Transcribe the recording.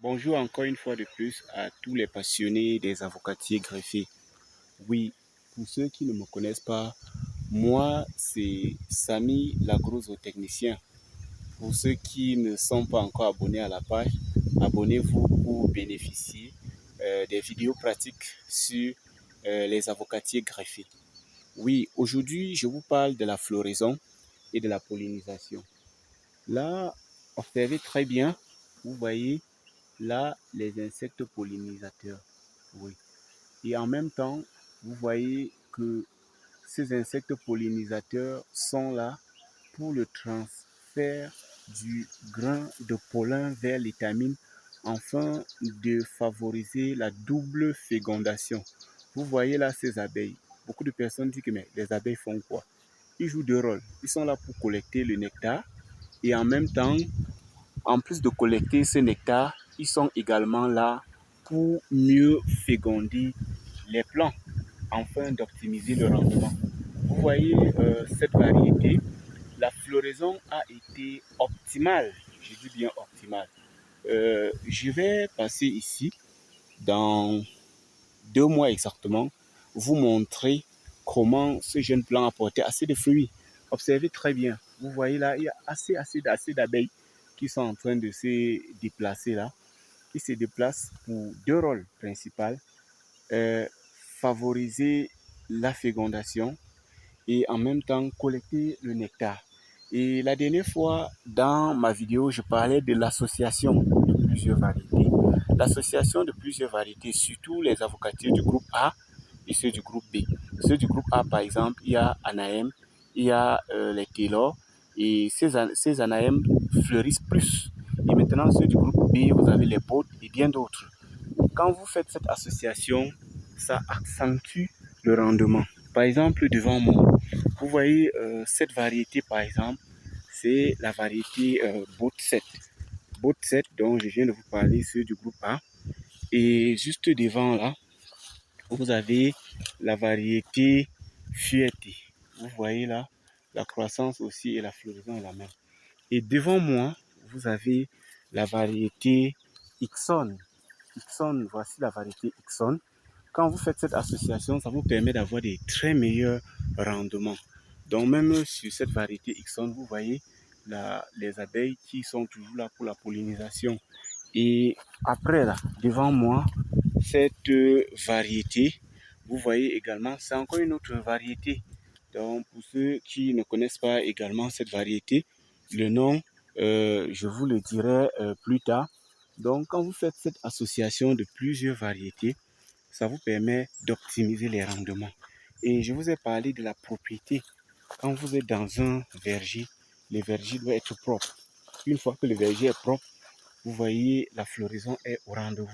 Bonjour encore une fois de plus à tous les passionnés des avocatiers greffés. Oui, pour ceux qui ne me connaissent pas, moi c'est Samy l'agrozootechnicien. Pour ceux qui ne sont pas encore abonnés à la page, abonnez-vous pour bénéficier des vidéos pratiques sur les avocatiers greffés. Oui, aujourd'hui je vous parle de la floraison et de la pollinisation. Là, observez très bien, vous voyez là les insectes pollinisateurs. Oui. Et en même temps, vous voyez que ces insectes pollinisateurs sont là pour le transfert du grain de pollen vers l'étamine afin de favoriser la double fécondation. Vous voyez là ces abeilles. Beaucoup de personnes disent que mais les abeilles font quoi? Ils jouent deux rôles. Ils sont là pour collecter le nectar et en même temps, en plus de collecter ce nectar, ils sont également là pour mieux féconder les plants afin d'optimiser le rendement. Vous voyez cette variété, la floraison a été optimale, je dis bien optimale. Je vais passer ici dans 2 mois exactement, vous montrer comment ce jeune plant a porté assez de fruits. Observez très bien, vous voyez là, il y a assez d'abeilles qui sont en train de se déplacer là. Ils se déplacent pour deux rôles principaux. Euh, Favoriser la fécondation et en même temps collecter le nectar. Et la dernière fois, dans ma vidéo, je parlais de l'association de plusieurs variétés. L'association de plusieurs variétés, surtout les avocatiers du groupe A et ceux du groupe B. Ceux du groupe A, par exemple, il y a Anahem, il y a les Taylor, et ces Anahem fleurissent plus. Et maintenant, ceux du groupe B, vous avez les Boat et bien d'autres. Quand vous faites cette association, ça accentue le rendement. Par exemple, devant moi, vous voyez cette variété, par exemple, c'est la variété Boat 7. Boat 7 dont je viens de vous parler, ceux du groupe A. Et juste devant là, vous avez la variété Fierté. Vous voyez là, la croissance aussi et la floraison est la même. Et devant moi, vous avez la variété Ixon. Ixon, voici la variété Ixon. Quand vous faites cette association, ça vous permet d'avoir des très meilleurs rendements. Donc même sur cette variété Ixon, vous voyez les abeilles qui sont toujours là pour la pollinisation. Et après, là, devant moi, cette variété, vous voyez également, c'est encore une autre variété. Donc pour ceux qui ne connaissent pas également cette variété, le nom, je vous le dirai plus tard. Donc quand vous faites cette association de plusieurs variétés, ça vous permet d'optimiser les rendements. Et je vous ai parlé de la propriété. Quand vous êtes dans un verger, le verger doit être propre. Une fois que le verger est propre, vous voyez, la floraison est au rendez-vous.